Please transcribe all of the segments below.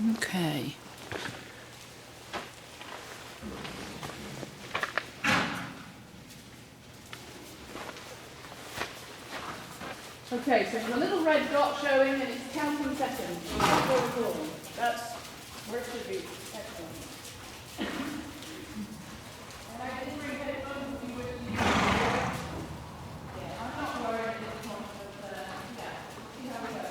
Okay. Okay, so there's a little red dot showing and it's counting seconds. That's where it should be. Excellent. And I didn't bring headphones if you would use. Yeah, I'm not worried at this point, but yeah, see how we go.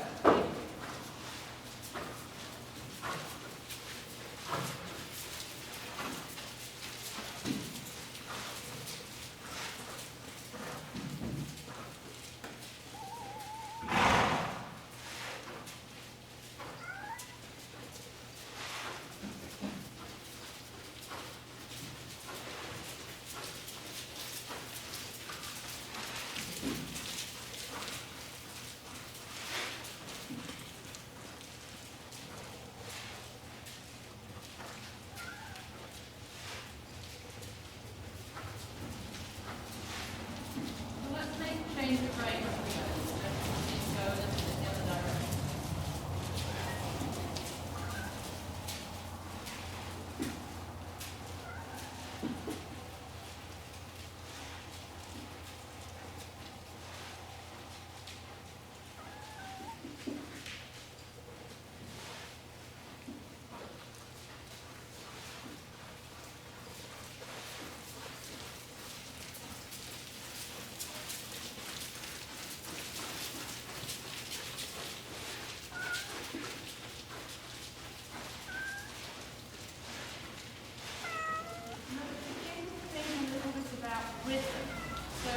Change the rate. Let's go a little bit the other direction. Rhythm. So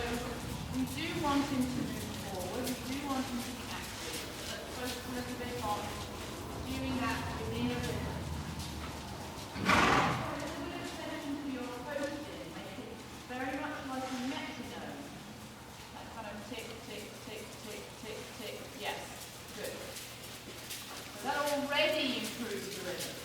we do want him to move forward, we do want him to be active. Let's focus a little bit on doing that within a rhythm. A little bit of attention to your posting, make it very much like a metronome. That kind of tick, tick, tick, tick, tick, tick. Yes, good. So that already improves the rhythm.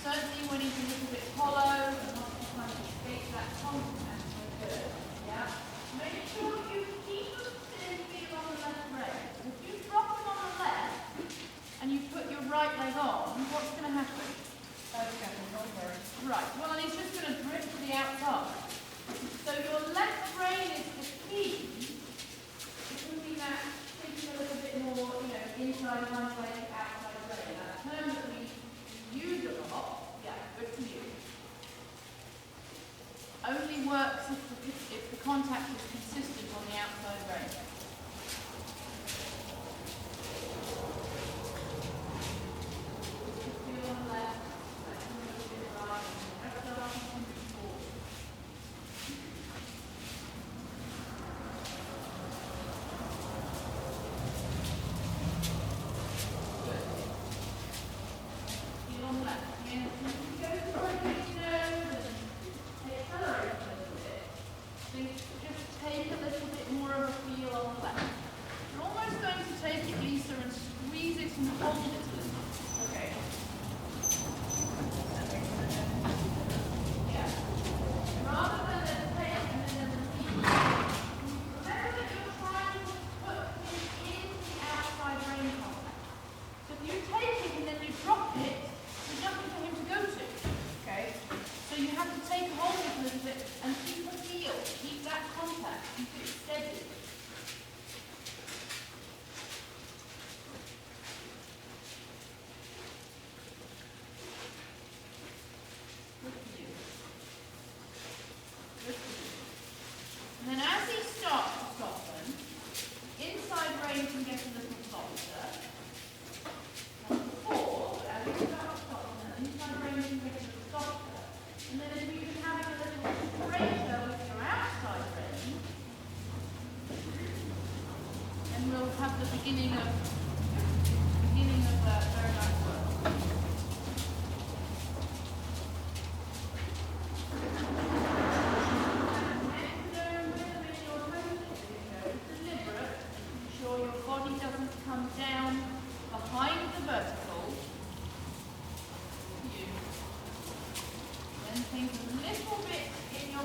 Certainly when he's a little bit hollow and not trying to escape that contact, good. Yeah. Make sure you keep them steady on the left rein. If you drop them on the left and you put your right leg on, what's going to happen? Right. Well, he's just going to drift to the outside. So your left rein is the key. It can be that thinking a little bit more, inside one leg, outside rein. That term that we use a lot, yeah, good for you. Only works if the contact is consistent on the outside rein. Feel on the left, that's a little bit right, rest of the arm can move forward. Just take a little bit more of a feel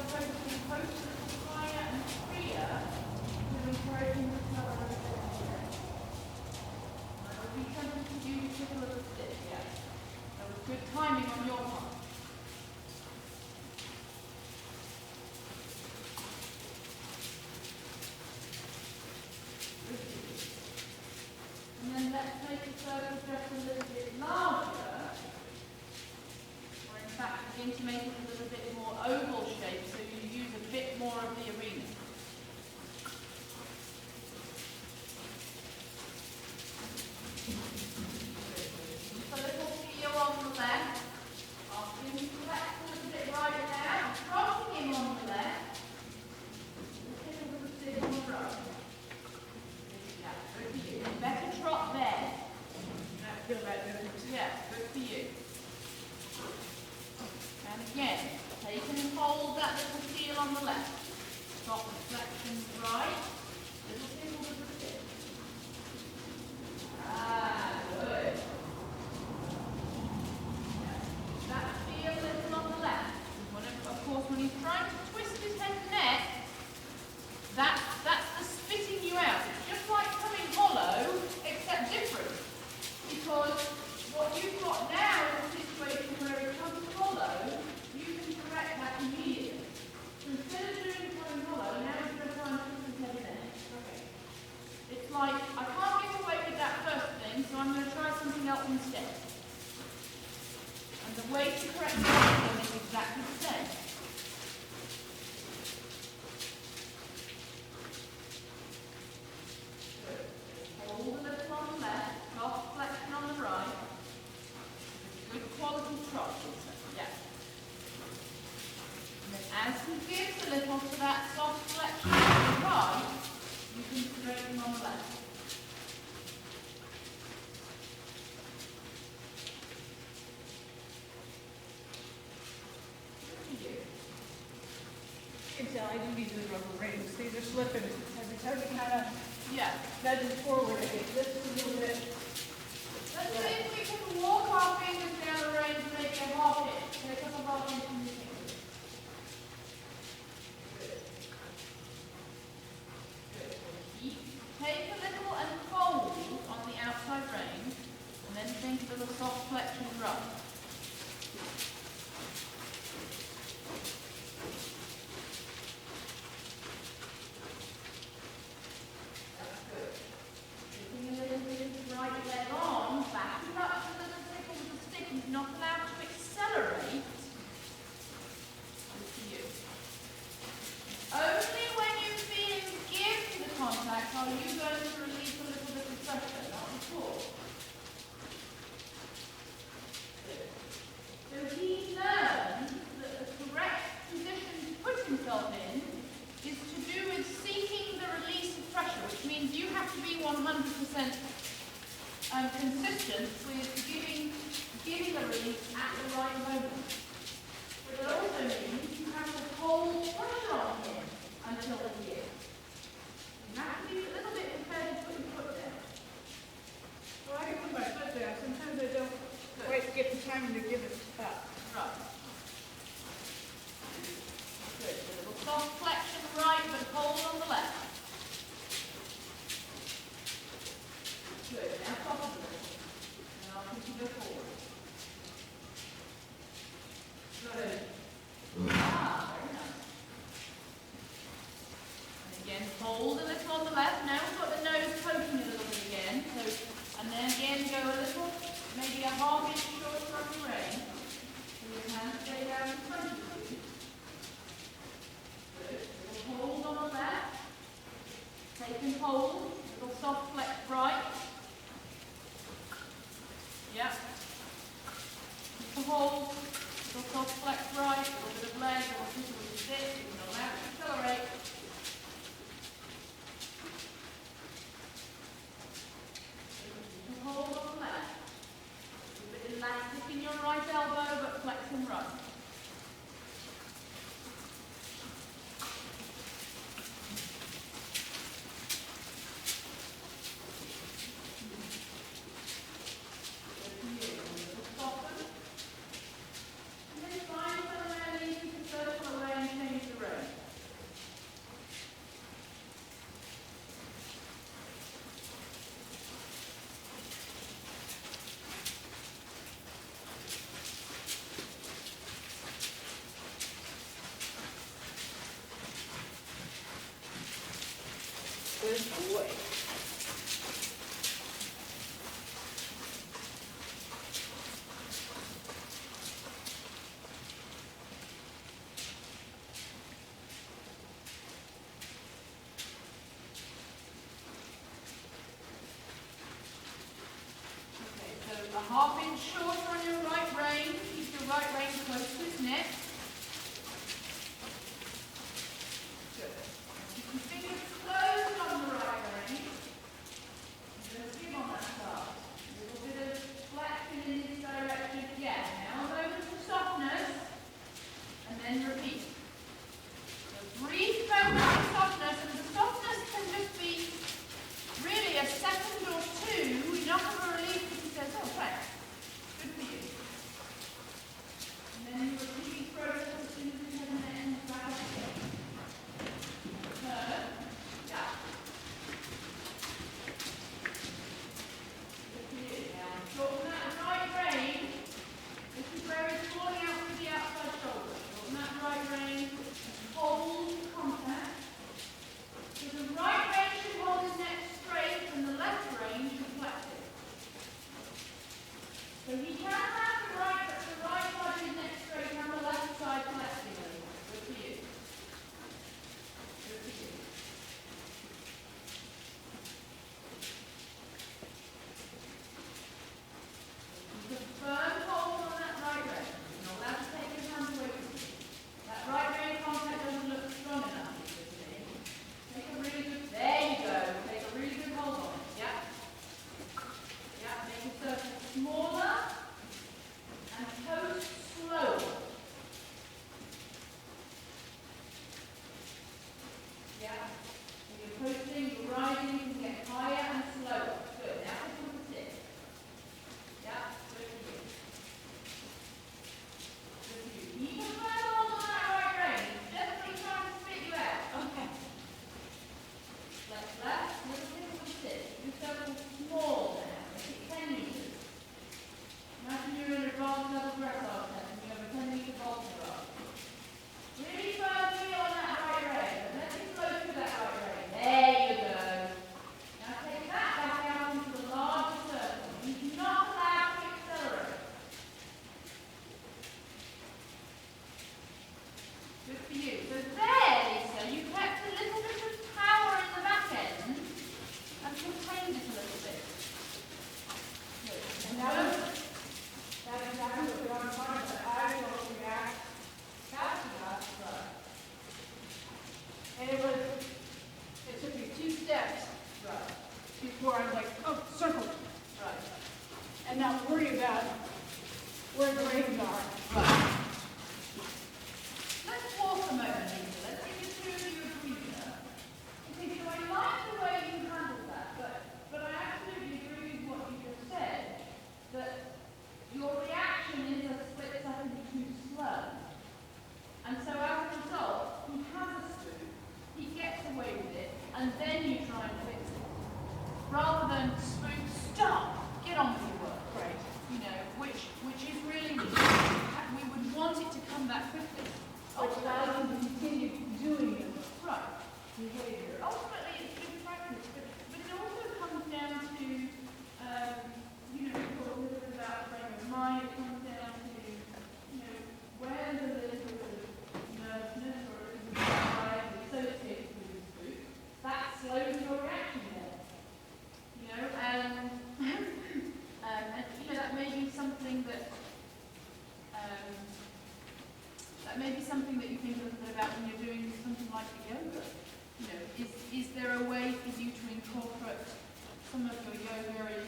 focusing both a little higher and freer, we're encouraging the colour a little bit here. I would be tempted to do the tip a little bit, yeah. That was good timing on your part. And then let's make the circle just a little bit larger, or in fact begin to make it a little bit more oval shape so you use a bit more of the arena. Keep a little feel on the left. Asking him to flex a little bit right now. Trotting him on the left. Hit a little bit on the right. Yeah, good for you. Better trot there. I feel that difference. Yeah, good for you. And again, take and hold that little heel on the left. Stop the flexion right. Little tickle with the tip. Ah, good. That feel little on the left. Of course, when he's trying to twist his head and neck, that's the spitting you out. It's just like coming hollow, except different. Because what you've got now is a situation where it comes hollow, you can correct that immediately. So instead of doing it coming hollow, now you're going to try and twist his head and neck. Okay. It's like, I can't get away with that first thing, so I'm going to try something else instead. And the way to correct the other thing is exactly the same. Hold a little on the left, soft flexion on the right. Good quality trot, yeah. And then as he gives a little to that soft flexion on the right, you can straighten on the left. Good for you. You can tell I do these with rubber rings. These are slipping. Every time you kind of Yeah. nudge it forward, I get this a little bit. Let's see if we can walk our fingers down the range and make a half inch. Take up a half inch from your fingers. Good. Good. Take a little and fold on the outside range, and then think a little soft flexion rub. That's good. Taking a little bit of the right leg on, back it up to the little tickle with the stick. He's not allowed to accelerate. Good for you. Only when you feel him give to the contact are you going to release a little bit of pressure, not before. Good. So he learned that the correct position to put himself in is to do with seeking the release of pressure, which means you have to be 100% consistent with giving a release at the right moment. But it also means you have to hold pressure on him until the give. You have to be a little bit prepared to put your foot down. Well, I can put my foot down. Sometimes I don't quite get the time to give it up. Right. Good. A little soft flexion right, but hold on the left. Good. Now soften a little. And I'll push you go forward. Good. Ah, very nice. And again, hold a little on the left. Now we've got the nose poking a little bit again. So, and then again, go a little, maybe a half inch short from the range. half inch shorter on your right rein. Keep your right rein close to his neck. Good. Keep your fingers closed on the right rein. You're going to swing on that start. A little bit of flexion in this direction. Yeah, now over to softness. And then repeat. So breathe focus on softness, and the softness can just be really a second or two, enough of a relief that he says, oh, right, good for you. And then you repeat the process as soon as you have an end back up again. Turn, yeah. Good for you. Now, shorten that right rein. This is where it's falling out through the outside shoulder. Shorten that right rein. Hold contact. So the right rein should hold his neck straight and the left rein should flex it. So he can have the right side of his neck straight and the left side flexing a little. Good for you. Good for you. Keep a firm hold on that right rein. You're not allowed to take your hands away from you. That right rein contact doesn't look strong enough. Take a really good, there you go. Take a really good hold on it. Yeah. Yeah, make the circle smaller and coast slower. Yeah. When you're coasting, you're riding, you can get higher and slower. Good. Now put the tip. Yeah, good for you. Good for you. Keep a firm hold on that right rein. It's definitely trying to spit you out. Okay. Left, little bit of a sit. You circle small now. Make it 10 meters. Imagine you're in advanced level dressage test and you have a 10-meter vault drop. Really firmly on that right rein. Let it flow through that right rein. There you go. Now take that back out into the larger circle. You do not allow to accelerate. Good for you. So there, Lisa, you kept a little bit of power in the back end and contained it a little bit. Good. And that's exactly what I'm talking about. I don't react fast enough. Right. And it took me 2 steps Right. before I was like, oh, circle. Right. And not worry about where the reins are. Right. Let's pause a moment, Lisa. Let's give you two of you a breather. Okay, so I like the way you handled that, but I absolutely agree with what you just said, that your reaction is a split second too slow. And so as a result, he has a spook, he gets away with it, and then you try and fix it. Rather than spook, stop, get on with your work. Right. You know, which is really neat. We would want it to come back quickly. Which allows them to continue doing the Right. behavior. Ultimately, it's good practice, but it also comes down to, you know, we talk a little bit about frame of mind. It comes down to, you know, where there's a little bit of nervousness or a little bit of anxiety associated with the spook, that slows your reaction there. You know, and you know, that may be something that you think a little bit about when you're doing something like the yoga. You know, is there a way for you to incorporate some of your yoga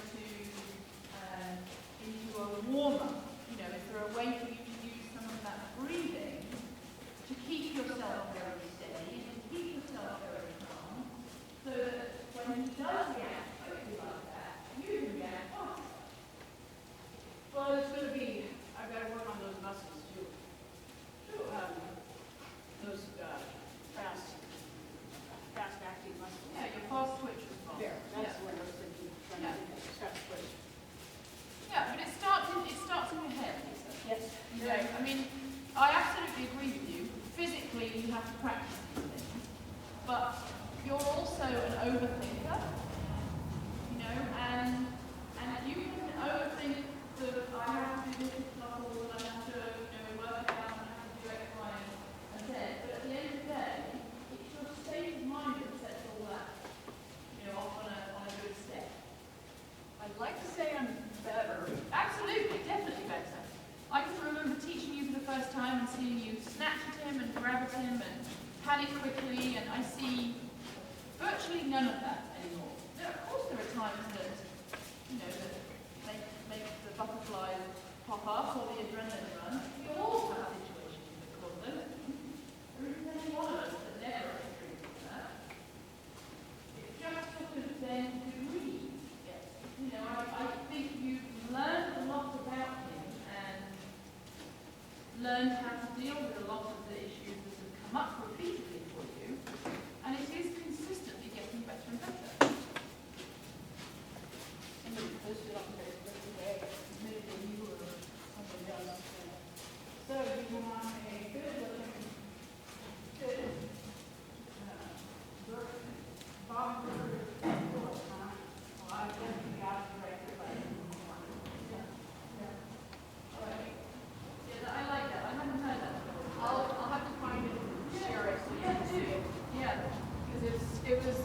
into a warm-up? You know, is there a way for you to use some of that breathing to keep yourself very steady and to keep yourself very calm, so that when he does react quickly like that, you can react fast? Well, it's going to be, I've got to work on those muscles too. Sure. Those fast acting muscles. Yeah, your fast twitch response. There, that's Yeah. what I was thinking. Trying Yeah. to think of fast twitch. Yeah, but it starts in your head, Lisa. Yes. You know, I mean, I absolutely agree with you. Physically, you have to practice these things, but you're also an overthinker. You know, and you can overthink that I have to do this muscle, and I have to, you know, work it out, and I have to do X, Y, and Z. But at the end of the day, it's your state of mind that sets all that, you know, off on a good step. I'd like to say I'm better. Absolutely. seeing you snatch at him and grab at him and panic quickly, and I see virtually none of that anymore. Of course there are times that, that make the butterflies pop up or the adrenaline run. We all have situations that cause those things. There isn't any one of us that never experiences that. It's just sort of then degree. Yes. I think you've learned a lot about him and learned how to deal with a lot of the issues that have come up repeatedly for you, and it is consistently getting better and better. Somebody posted on Facebook today, admitted you were somebody else. So you want a good looking, good bottom group, huh? Well, I definitely got the right way. All right. Yeah, I like that. I haven't heard that before. I'll have to find it and share it. So Yeah, do. Yeah. Because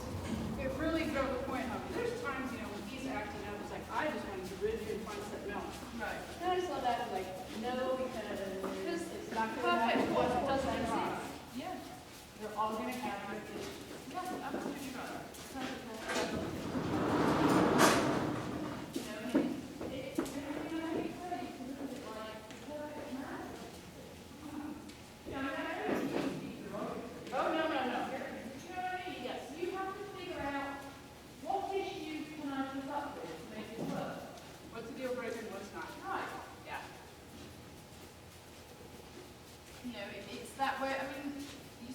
it really drove the point home. There's times, when he's acting up, it's like, I just wanted to rid you and find something else. Right. Then I saw that, I'm like, no, because it's not going to Perfect. happen. What What doesn't doesn't wrong. exist? Yeah. They're all going to have their issues. Yes, absolutely right. Oh, no. Yes, you have to figure out what issues can I put up with to make it work. What's a deal breaker and what's not? Right. Yeah. It's that way.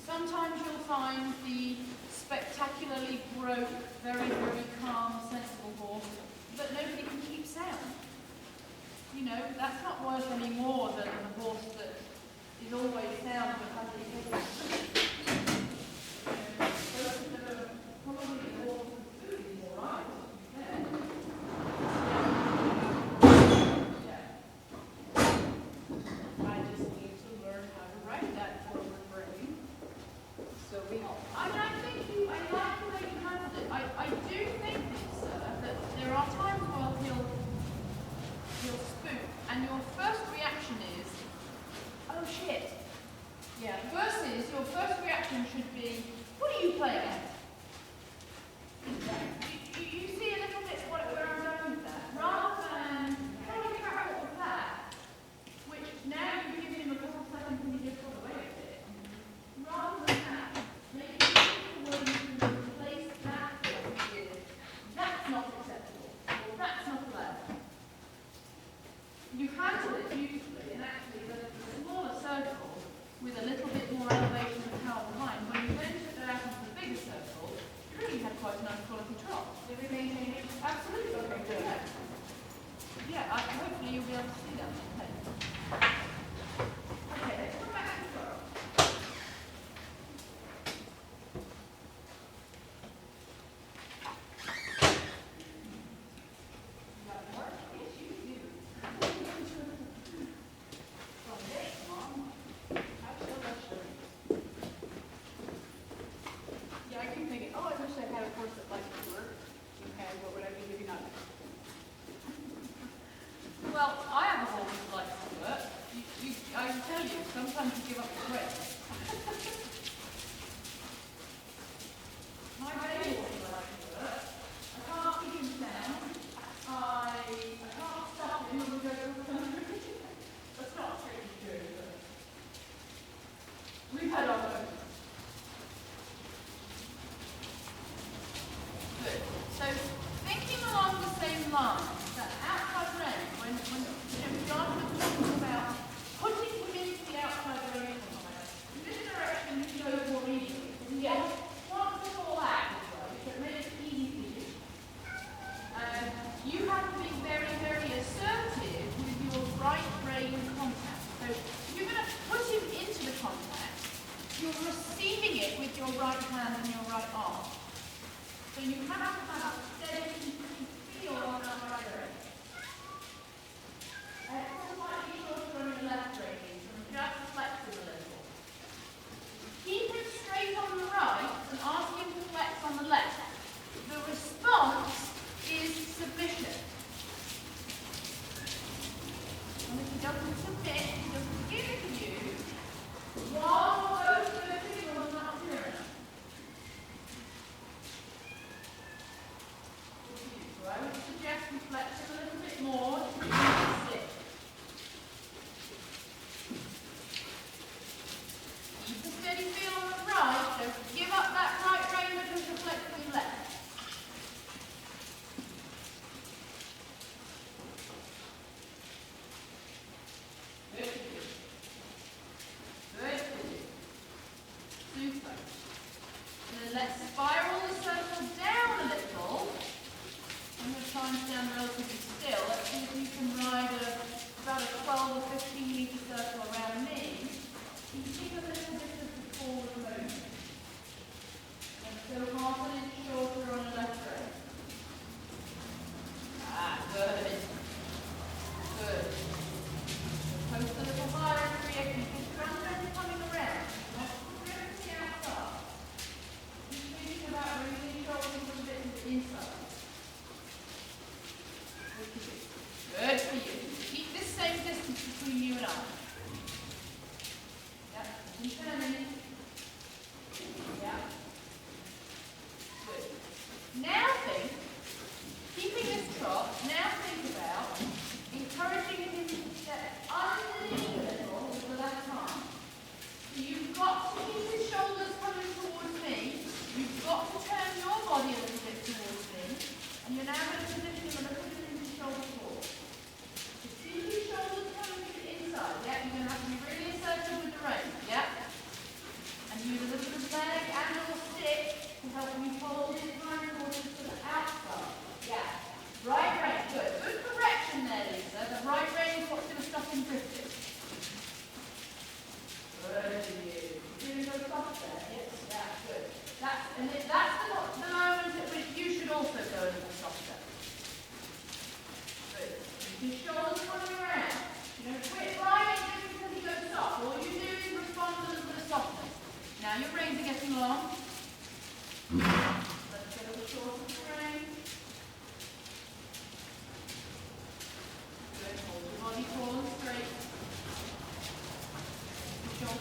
Sometimes you'll find the spectacularly broke, very, very calm, sensible horse that nobody can keep sound. That's not worth any more than the horse that is always sound but has a headache. Both of them are probably the horse and food is all right. I just need to learn how to write that forward brain. So we all. I like the way you handled it. I do think, that there are times where he'll spook, and your first reaction is, oh shit. Yeah. Versus your first reaction should be, what are you playing at? You see a little bit where I'm going with that. Rather than, holy crap, what was that? Which now you've given him a couple of seconds and he just got away with it. Rather than that, maybe the way you can replace that with, that's not acceptable, or that's not allowed. You handle it beautifully, and actually the smaller circle with a little bit more elevation and power behind, when you then took that out into the bigger circle, you really had quite a nice quality trot. Did we maintain it? Absolutely. Okay, good. Hopefully you'll be able to see that. Okay, let's come back to the trot. Yes, you do. Yeah, I keep thinking, oh, I wish I had a course that liked to work. Okay, what would I be giving up? Well, I have a horse that likes to work. I can tell you, sometimes you give up the race. My baby horse likes to work. I can't keep him down. I can't stop him when we go to the country. That's not strictly true, but we've had our moments. Good. So, thinking along the same lines, that outside range, when John was talking about putting him into the outside range, in this direction he goes more easily. He wants to fall out this way, so it makes it easy for you. You have to be very, very assertive with your right brain contact. So, if you're going to put him into the contact, you're receiving it with your right hand and your right arm. So you have to have a steady feel on that right brain. It's slightly shorter on your left brain, so just flex it a little. Keep it straight on the right and ask him to flex on the left. The response is submission. And if he doesn't submit, he doesn't give it to you,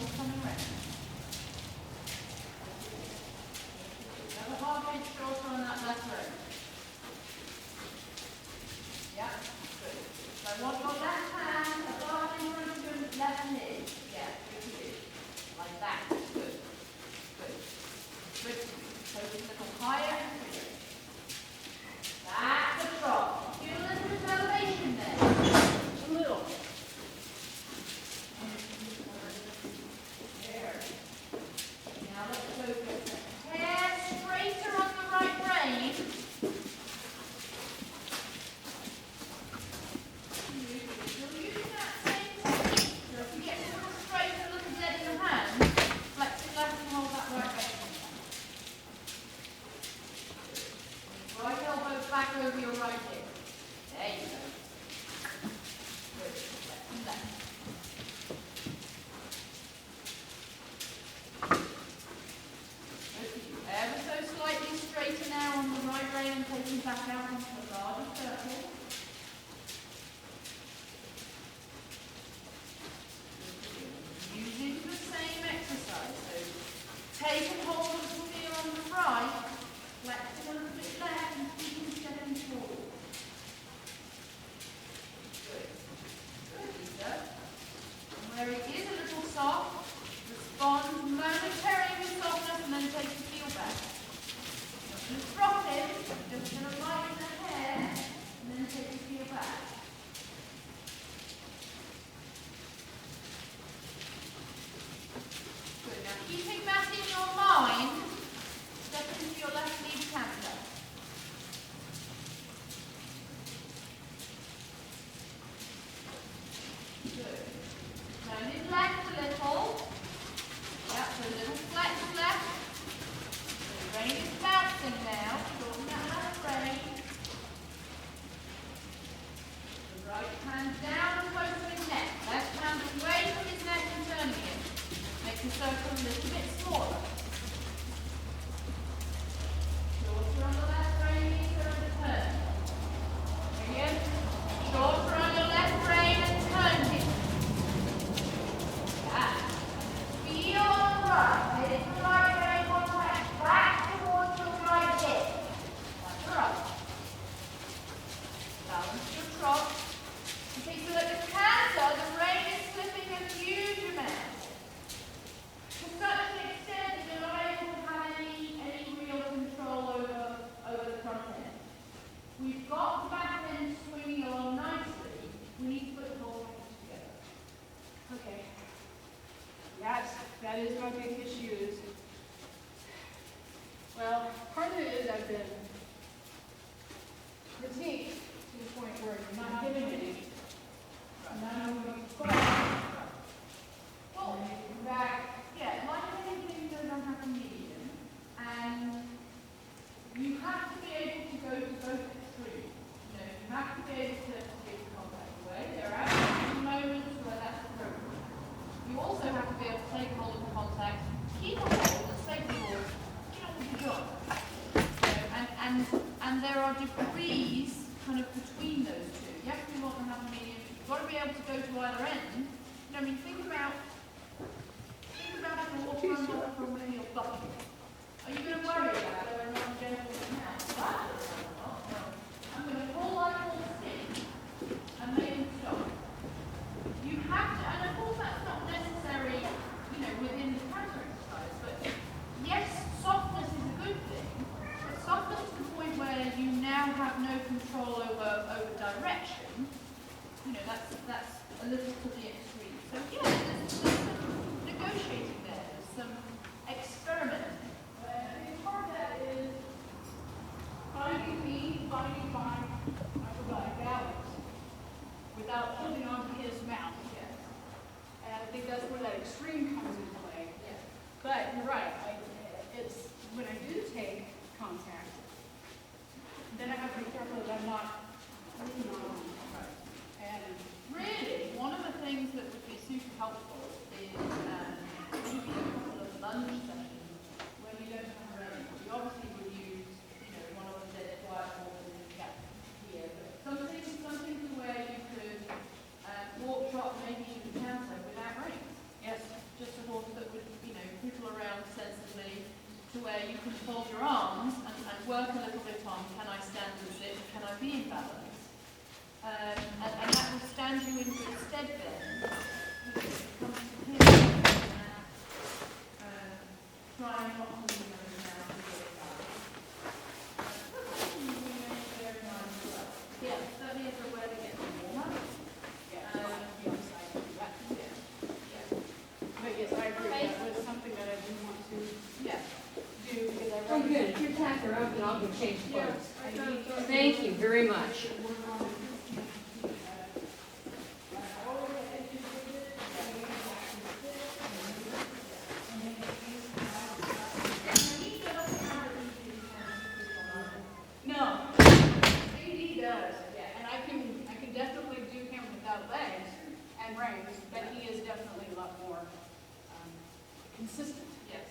shoulders coming round. Another half inch shorter on that left rope. Yeah, good. So I want your left hand above in front of your left knee. Yeah, good. Like that. Good. Good. Good. Focus a little higher and freer. That's a trot. Feel a little bit of elevation there. A little. There. Now let's focus a hair straighter on the right rein. Still using that same technique. So if you get a little straight, a little dead in the hand, flex it left and hold that right rein. Right elbow back over your right hip. There you go. Good. Left and left. Ever so slightly straighter now on the right rein and taking back out into the larger circle. Using the same exercise. So take and hold a little feel on the right, flex it a little bit left and keep stepping forward. Good. Good, Lisa. And where it is a little soft, respond momentarily with softness and then take the feel back. Not going to drop it, just going to lighten the hair and then take the feel back. Good. Now keeping that in your mind, step into your left knee canter. Good. Turn it left a little. Yep, so a little flex left. The rein is bouncing now. Shorten that left rein. The right hand down close to his neck. Left hand away from his neck and turning it. Make the circle a little bit smaller. Shorter on the left rein, easier on the turn. Again. Shorter on your left rein and turn him. Yeah. Feel right. Hit the right rein one back. Back towards your right hip. That's right. Balance your trot. Okay, so at the canter, the rein is slipping a huge amount. To such an extent that you're not able to have any real control over the front end. We've got the back end swinging along nicely. We need to put the whole reins together. Okay. Yes, that is my big issue is, well, part of it is I've been critiqued to the point where you're not giving any. And now I'm going to Well, in fact, yeah, like many things that don't have a medium, and you have to be able to go to both extremes. You know, you have to be able to get the contact away. There are absolutely moments where that's appropriate. You also have to be able to take hold of the contact, keep a hold, and stay forward, get on with the job. You know, and there are degrees kind of between those two. You have to be more than have a medium. You've got to be able to go to either end. You know, I mean, think about if you walk around from one of your bucket. Are you going to worry about whether or not gentle now? I'm going to pull like all stick and make them stop. You have to, and of course that's not necessary, you know, within the counter exercise, but yes, softness is a good thing, but softness to the point where you now have no control over direction, you know, that's a little to the extreme. So yeah, there's some negotiating there, there's some experimenting. And part of that is finding my balance without holding on to his mouth. Yes. And I think that's where that extreme comes into play. Yes. But you're right. It's when I do take contact, then I have to be careful that I'm not leaning on him. Right. And Really, one of the things that would be super helpful is maybe a couple of lunge sessions when you don't have a rein. You obviously would use, you know, one of the dead quiet walkers in the gap here, but something to where you could walk, trot, maybe even counter without reins. yes, Just to hold you can fold your arms and work a little bit on, can I stand and sit, can I be in balance? And that will stand you in good stead then. Come to here, try and not to move now to get balance. Very nice as well. Yeah, certainly is a way to get warmer. But yes, I agree, that was something that I do want to Yeah. do, because I Oh, really good. If your tack are up, then I'll go change clothes. I need to Thank you very much. work on it. No, he does, yeah, and I can definitely do him without legs and reins, but he is definitely a lot more consistent. Yes.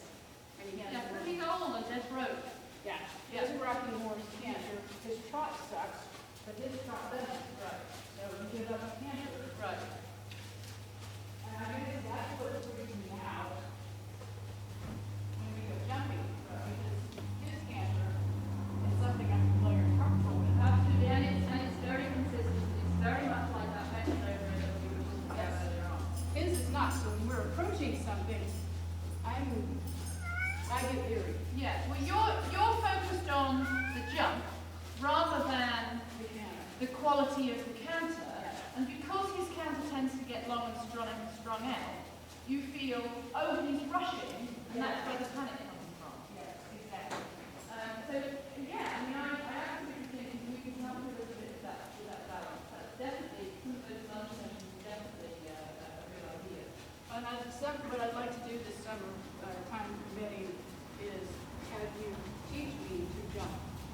And he has Yeah, more- pretty old and dead road. Yeah, he has a rocking horse canter. His trot sucks, but his trot doesn't. Right. So he gives up a canter. Right. And I guess that's what's freaking me out when we go jumping, because his canter is something I'm familiar and comfortable with. Absolutely, and it's very consistent. It's very much like that mentioned over that we were talking about earlier on. His is not, so when we're approaching something, I get weary. Yeah, well you're focused on the jump rather than The canter. the quality of the canter, and because his canter tends to get long and strung out, you feel, oh, he's rushing, and that's where the panic comes from. Yes, exactly. So yeah, I mean, I absolutely think we can help with a little bit of that, with that balance. That's definitely, some of those lunch sessions are definitely a good idea. And what I'd like to do this summer, time permitting, is have you teach me to jump.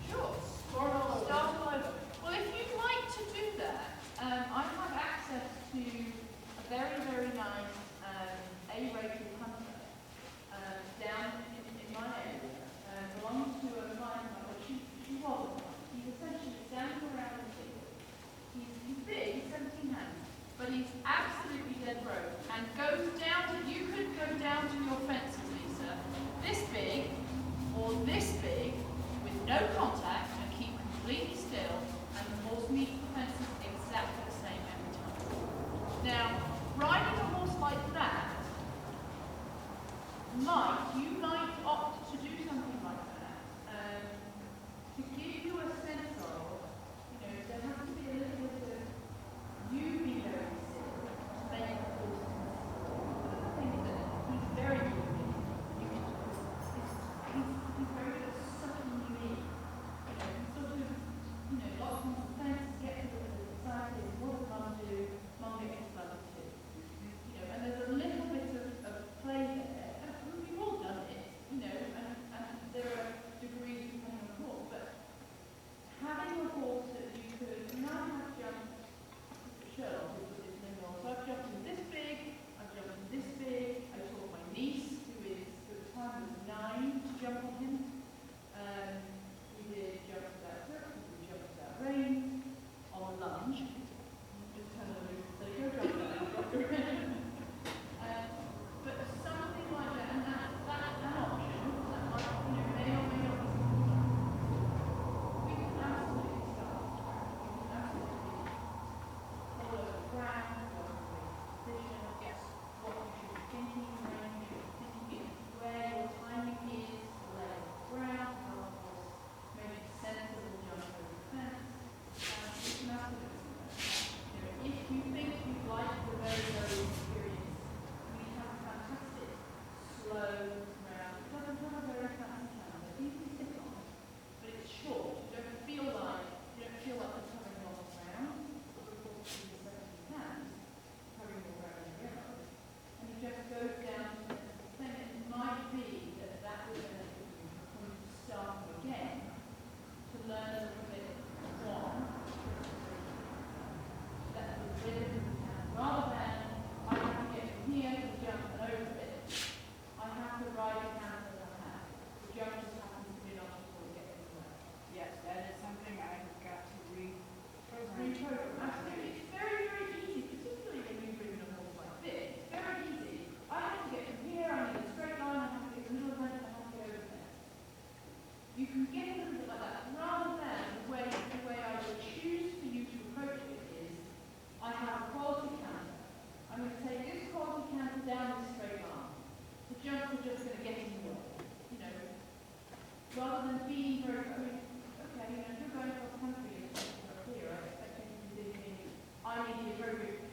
Sure. Start all over. Well, if you'd like to do that, I have access to a very, very nice A-rated hunter down in my area. Belongs to a client of mine. She was a client. He's essentially standing around the field. He's big, he's 17 hands, but he's absolutely dead broke and goes down to, you could go down to your fences, Lisa, this big or this big with no contact and keep completely still, and the horse meets the fences exactly the same every time. Now, riding a horse like that, you might opt to do something like that, to give you a sense of, there has to be a little bit of you be very still to make the horse consistent. The other thing is that he's very good at it. He's very good at sucking you in. Sort of, lots of fences, get a little bit excited, what does mum do? Mum gets love too. And there's a little bit of play there. And we've all done it.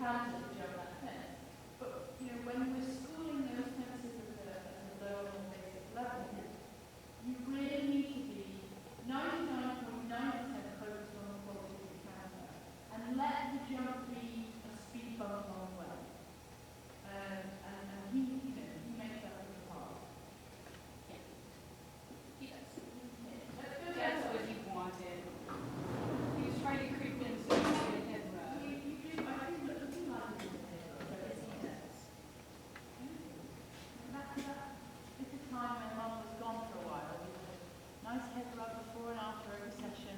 canter to jump that fence. But, you know, when we're schooling those fences at the lower and basic level, you really need to be 99.9% focused on the quality of the canter and let the jump be a speed bump along the way. And he, you know, he makes that really hard. Yeah. He does. Let's go That's down. what he wanted. He was trying to creep in so he could head rub. You do, I think that looking like it is there, but yes, he does. This is time when Mum was gone for a while. We had a nice head rub before and after every session.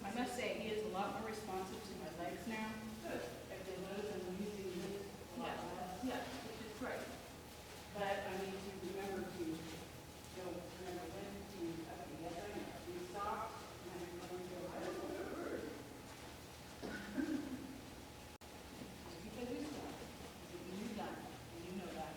I must say, he is a lot more responsive to my legs now. Good. If they lose, I'm using this a lot less. Yeah, which is great. But I need to remember when to up together and be soft, and I'm going to go just because he's soft, doesn't mean he's done, and you know that.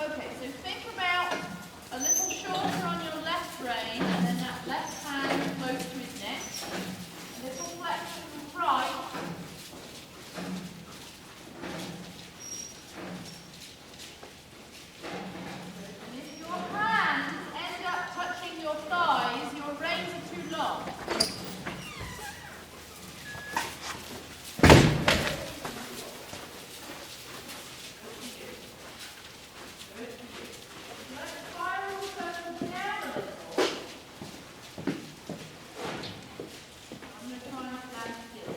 Okay, so think about a little shorter on your left rein, and then that left hand close to his neck. A little flexion right. And if your hands end up touching your thighs, your reins are too long. Let's spiral circle down a little. I'm going to try and stand still.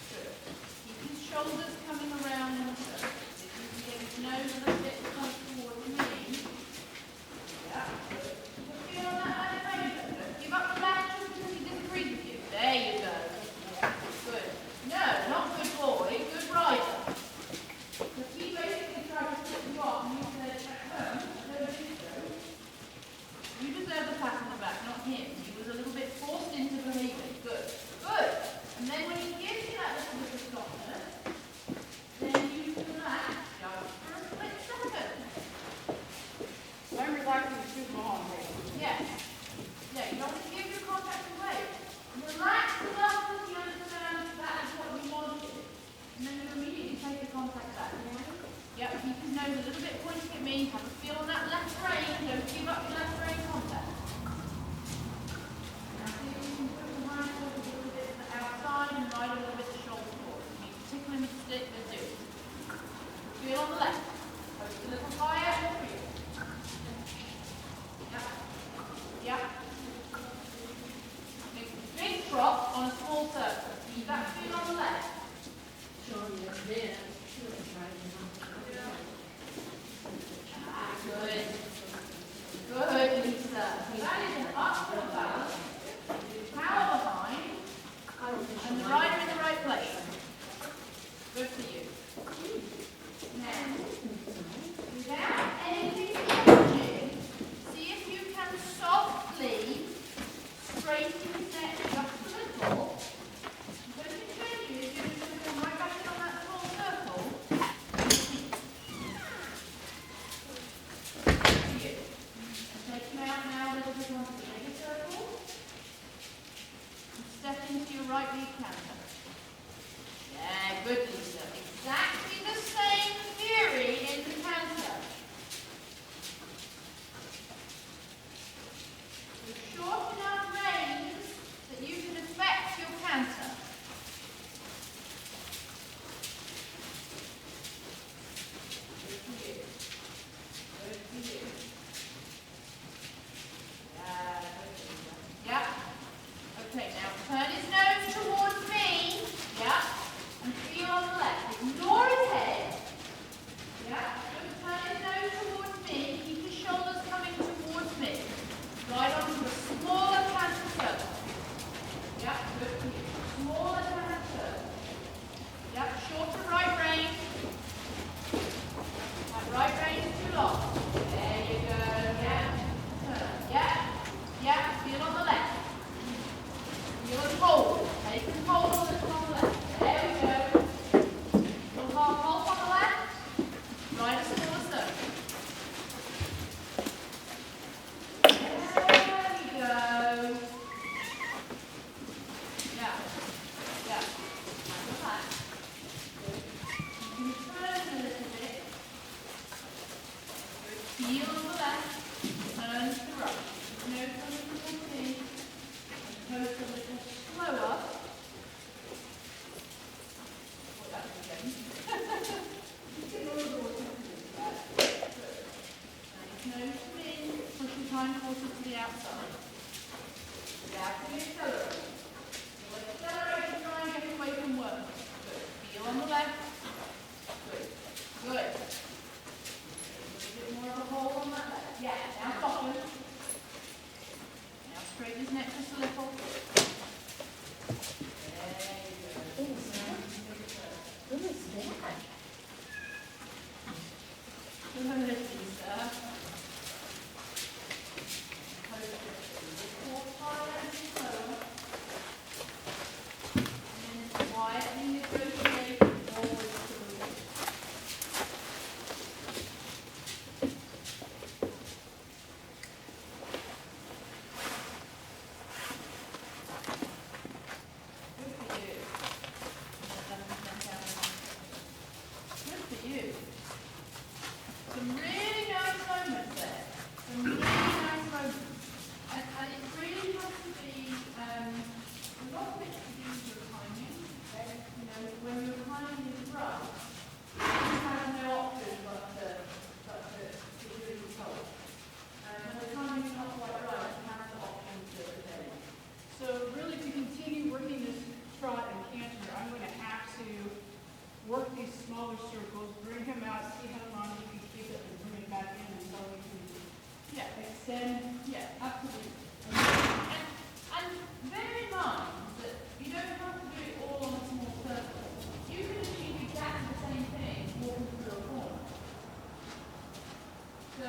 Good. Keep his shoulders coming around in a circle. If you can get his nose a little bit point towards me. Yeah, good. You feel that animation? Don't give up the latch just because he disagrees with you. There you go. Good. No, not good boy. Good rider. Because he basically tried to slip you off and you said, I don't think so. You deserve a pat on the back, not him. He was a little bit forced into behaving. Good. Good. And then when he gives you that little bit of softness, then you relax just for a split second. I'm relaxing too long, right? Yes. Yeah, you don't want to give your contact away. Relax enough that you understand that is what you wanted. And then you immediately take the contact back. Yep, keep his nose a little bit pointing at me. Have a feel on that left rein. Don't give up your left rein contact. Now see if you can put your hind foot a little bit to the outside and ride a little bit the shoulder forward. If you tickle him with the stick, then do it. Feel on the left. Post a little higher and feel. Yep. Yep. Make a big drop on a small surface. Keep that feel on the left. Showing your bend. Good. Good, Lisa. That is an uphill balance. Power behind, I don't think and the she rider in the right place. Good for you. Now, without anything touching, see if you can softly straighten his neck just a little. What you can do is you're just going to come right back in on that small circle. You. Take him out now a little bit onto the bigger circle. And step into your right knee canter. Yeah, good, Lisa. Exactly the same theory in the canter. quietly negotiate forward solutions. Good for you. Good for you. Some really nice moments there. Some really nice moments. And it really has to be, a lot of it to do with your timing. You know, when your timing is rough, you have no option but to do as you're told. When the timing is not quite right, you have the option to do it again. So really to continue working this trot and canter, I'm going to have to work these smaller circles, bring him out, see how long he can keep it, and bring it back in until we can extend. Yeah, absolutely. And bear in mind that you don't have to do it all on a small circle. You can achieve exactly the same thing walking through a corner. So,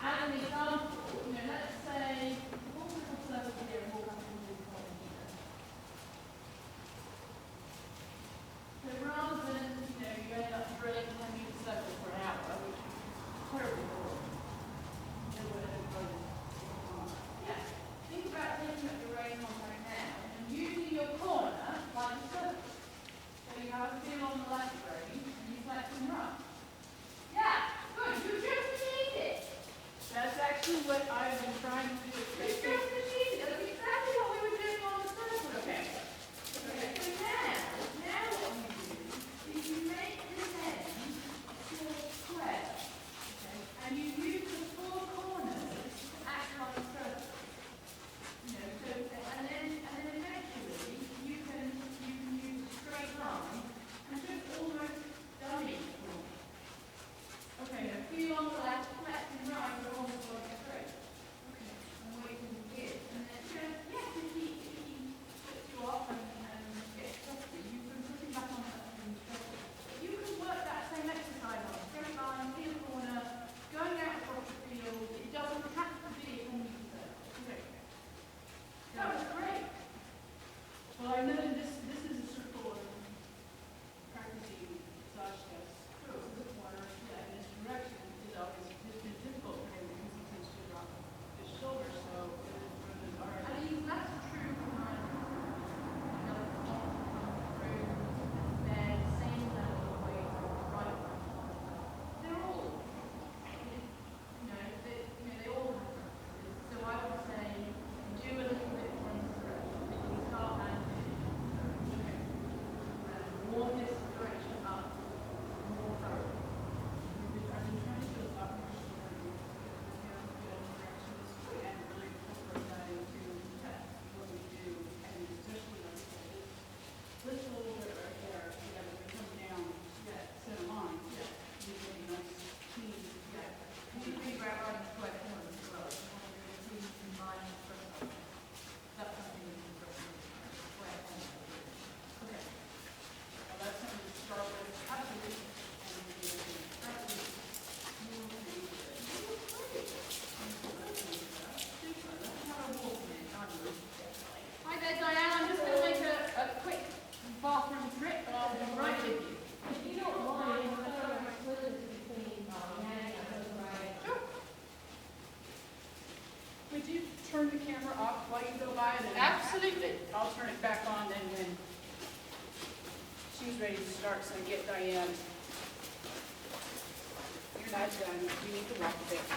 as an example, you know, let's say walk a little circle here and walk up a little corner here. So rather than, you know, you end up drilling 10-meter circles for an hour, which is terribly boring. Yeah, think about taking up your rein contact now and using your corner like a circle. So you have a feel on the left rein and you flex and right. Yeah, good. You just achieved it. That's actually what I've been trying to do. You just achieved it. That's exactly what we were doing on the circle. Okay. Okay. So now what you do is you make this end a square. Okay. And you use the four corners to act like a circle. You know, so and then eventually you can use a straight line and just almost dummy it. Okay, now feel on the left, flex and right, but almost like a straight. Okay, and what you can do is, and then just, yes, if he puts you off and gets frustrated, you can put him back on that and straight. But you can work that same exercise on a straight line, feel corner, going out across the field. It doesn't have to be a meter circle. Okay. That was great. Well, I know that this is a circle of practicing massage steps. So this is a corner, yeah, in this direction is always has been difficult for him because he tends to drop his shoulder. So it is one of those I already. mean, that's true for my, you know, through their same level of weight right. They're all, you know, they all have preferences. So I would say do a little bit from this direction. You start and finish. Okay. Warm this direction up more thoroughly. I've been trying to do a lot more shouldering and really incorporate that into what we do, and especially like I said, this little bit right there, you know, it comes down center line. Yeah. You get a nice clean. Yeah. You can figure out right square corners as well. You want to do a combined circle. That's something you can put in square corners. Okay. Well, that's something to start with. Absolutely. And we do it. Absolutely. Hi there, Diane. I'm just going to make a quick bathroom trip, but I'll be right with you. If you don't mind, I'm going to throw my slippers between Yanni and Ryan. Sure. Would you turn the camera off while you go by? And then Absolutely. I'll turn it back on then when she's ready to start, so get Diane. You're not done. You need to walk a bit, so.